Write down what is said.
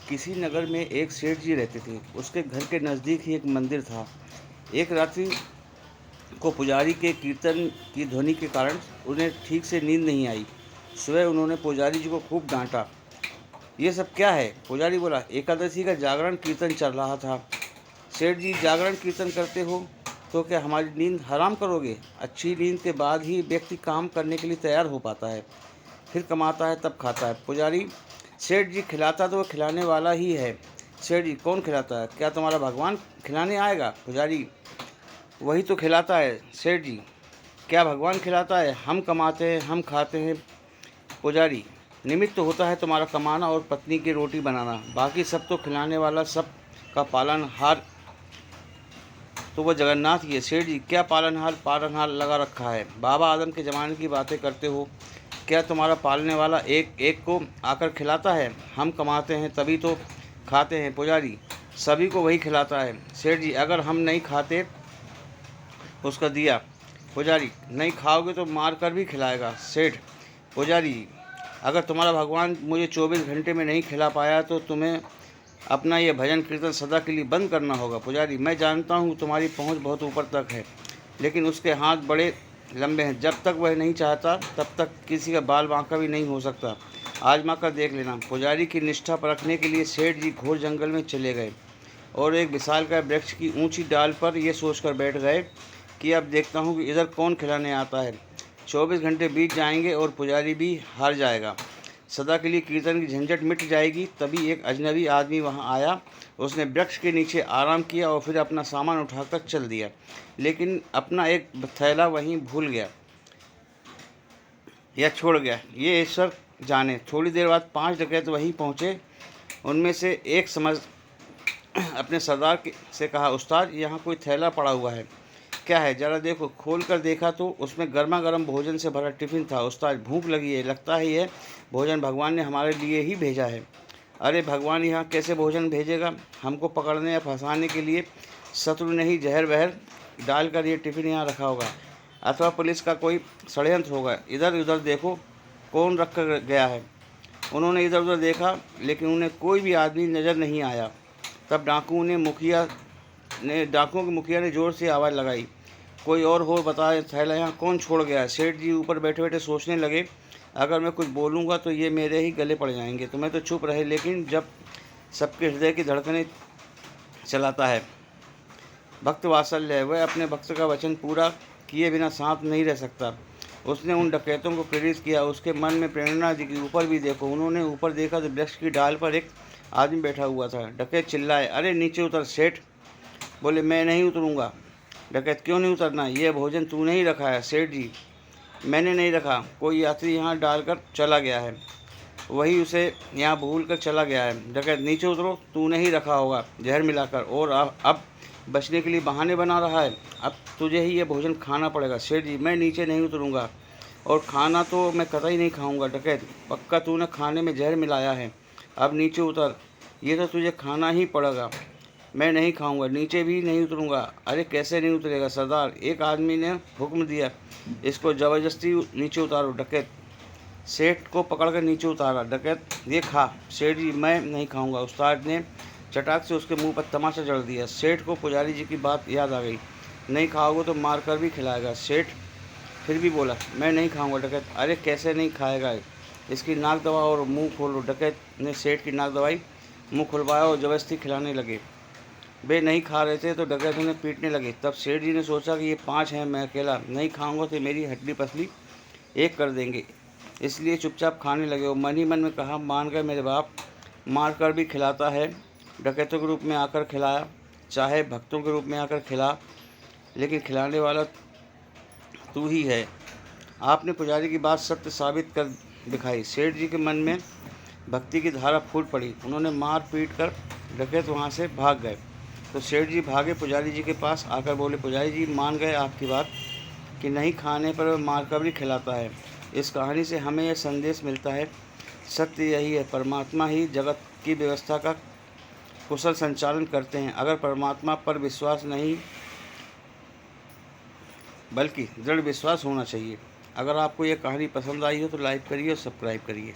किसी नगर में एक सेठ जी रहते थे। उसके घर के नज़दीक ही एक मंदिर था। एक रात्रि को पुजारी के कीर्तन की ध्वनि के कारण उन्हें ठीक से नींद नहीं आई। सुबह उन्होंने पुजारी जी को खूब डांटा। ये सब क्या है? पुजारी बोला, एकादशी का जागरण कीर्तन चल रहा था। सेठ जी, जागरण कीर्तन करते हो तो क्या हमारी नींद हराम करोगे? अच्छी नींद के बाद ही व्यक्ति काम करने के लिए तैयार हो पाता है, फिर कमाता है, तब खाता है। पुजारी, सेठ जी, खिलाता तो वो खिलाने वाला ही है। सेठ जी, कौन खिलाता है? क्या तुम्हारा भगवान खिलाने आएगा? पुजारी, वही तो खिलाता है। सेठ जी, क्या भगवान खिलाता है? हम कमाते हैं, हम खाते हैं। पुजारी, निमित्त तो होता है तुम्हारा कमाना और पत्नी की रोटी बनाना, बाकी सब तो खिलाने वाला, सब का पालनहार तो वह जगन्नाथ ही है। सेठ जी, क्या पालनहार पालनहार लगा रखा है? बाबा आदम के ज़माने की बातें करते हो। क्या तुम्हारा पालने वाला एक एक को आकर खिलाता है? हम कमाते हैं तभी तो खाते हैं। पुजारी, सभी को वही खिलाता है। सेठ जी, अगर हम नहीं खाते उसका दिया। पुजारी, नहीं खाओगे तो मार कर भी खिलाएगा। सेठ, पुजारी, अगर तुम्हारा भगवान मुझे 24 घंटे में नहीं खिला पाया तो तुम्हें अपना ये भजन कीर्तन सदा के लिए बंद करना होगा। पुजारी, मैं जानता हूँ तुम्हारी पहुँच बहुत ऊपर तक है, लेकिन उसके हाथ बड़े लंबे हैं। जब तक वह नहीं चाहता तब तक किसी का बाल बांका भी नहीं हो सकता। आजमा कर देख लेना। पुजारी की निष्ठा परखने के लिए सेठ जी घोर जंगल में चले गए और एक विशालकाय वृक्ष की ऊंची डाल पर यह सोचकर बैठ गए कि अब देखता हूँ कि इधर कौन खिलाने आता है। 24 घंटे बीत जाएंगे और पुजारी भी हार जाएगा। सदा के लिए कीर्तन की झंझट मिट जाएगी। तभी एक अजनबी आदमी वहां आया। उसने वृक्ष के नीचे आराम किया और फिर अपना सामान उठाकर चल दिया, लेकिन अपना एक थैला वहीं भूल गया या छोड़ गया, ये ईश्वर जाने। थोड़ी देर बाद 5 डकैत वहीं पहुंचे। उनमें से एक समझ अपने सरदार से कहा, उस्ताद, यहाँ कोई थैला पड़ा हुआ है। क्या है? ज़रा देखो। खोल कर देखा तो उसमें गर्मा गर्म भोजन से भरा टिफ़िन था। उस्ताद, भूख लगी है, लगता है यह भोजन भगवान ने हमारे लिए ही भेजा है। अरे, भगवान यहाँ कैसे भोजन भेजेगा? हमको पकड़ने या फंसाने के लिए शत्रु ने ही जहर वहर डालकर ये टिफ़िन यहाँ रखा होगा, अथवा पुलिस का कोई षड्यंत्र होगा। इधर उधर देखो, कौन रख कर गया है। उन्होंने इधर उधर देखा, लेकिन उन्हें कोई भी आदमी नज़र नहीं आया। तब डाकुओं के मुखिया ने ज़ोर से आवाज़ लगाई, कोई और हो बताए, थैला यहाँ कौन छोड़ गया है? सेठ जी ऊपर बैठे बैठे सोचने लगे, अगर मैं कुछ बोलूँगा तो ये मेरे ही गले पड़ जाएंगे। तो मैं तो चुप रहे, लेकिन जब सबके हृदय की धड़कनें चलाता है भक्त वात्सल्य है, वह अपने भक्त का वचन पूरा किए बिना शांत नहीं रह सकता। उसने उन डकैतों को प्रेरित किया, उसके मन में प्रेरणा दिखी। ऊपर भी देखो। उन्होंने ऊपर देखा तो वृक्ष की डाल पर एक आदमी बैठा हुआ था। डकैत चिल्लाए, अरे नीचे उतर। सेठ बोले, मैं नहीं उतरूँगा। डकैत, क्यों नहीं उतरना? यह भोजन तूने ही रखा है। सेठ जी, मैंने नहीं रखा, कोई यात्री यहाँ डालकर चला गया है, वही उसे यहाँ भूल कर चला गया है। डकैत, नीचे उतरो, तूने ही रखा होगा जहर मिलाकर, और अब बचने के लिए बहाने बना रहा है। अब तुझे ही यह भोजन खाना पड़ेगा। सेठ जी, मैं नीचे नहीं उतरूँगा, और खाना तो मैं कतई नहीं खाऊंगा। डकैत, पक्का तूने खाने में जहर मिलाया है, अब नीचे उतर, ये तो तुझे खाना ही पड़ेगा। मैं नहीं खाऊंगा, नीचे भी नहीं उतरूंगा। अरे कैसे नहीं उतरेगा सरदार? एक आदमी ने हुक्म दिया, इसको ज़बरदस्ती नीचे उतारो। डकैत सेठ को पकड़कर नीचे उतारा। डकैत, ये खा। सेठ जी, मैं नहीं खाऊंगा। उस्ताद ने चटाक से उसके मुंह पर तमाचा जड़ दिया। सेठ को पुजारी जी की बात याद आ गई, नहीं खाओगे तो मार कर भी खिलाएगा। सेठ फिर भी बोला, मैं नहीं खाऊंगा। डकैत, अरे कैसे नहीं खाएगा? इसकी नाक दबाओ और मुँह खोलो। डकैत ने सेठ की नाक दबाई, मुँह खुलवाया और ज़बरदस्ती खिलाने लगे। वे नहीं खा रहे थे तो डकैत उन्हें पीटने लगे। तब सेठ जी ने सोचा कि ये 5 हैं, मैं अकेला नहीं खाऊंगा तो मेरी हड्डी पसली एक कर देंगे, इसलिए चुपचाप खाने लगे। और मन ही मन में कहा, मान गए मेरे बाप, मार कर भी खिलाता है। डकैतों के रूप में आकर खिलाया, चाहे भक्तों के रूप में आकर खिला, लेकिन खिलाने वाला तू ही है। आपने पुजारी की बात सत्य साबित कर दिखाई। सेठ जी के मन में भक्ति की धारा फूट पड़ी। उन्होंने मार पीट कर डकैत वहाँ से भाग गए। तो सेठ जी भागे पुजारी जी के पास आकर बोले, पुजारी जी, मान गए आपकी बात कि नहीं खाने पर वह मार कर भी खिलाता है। इस कहानी से हमें यह संदेश मिलता है, सत्य यही है, परमात्मा ही जगत की व्यवस्था का कुशल संचालन करते हैं। अगर परमात्मा पर विश्वास नहीं बल्कि दृढ़ विश्वास होना चाहिए। अगर आपको यह कहानी पसंद आई हो तो लाइक करिए और सब्सक्राइब करिए।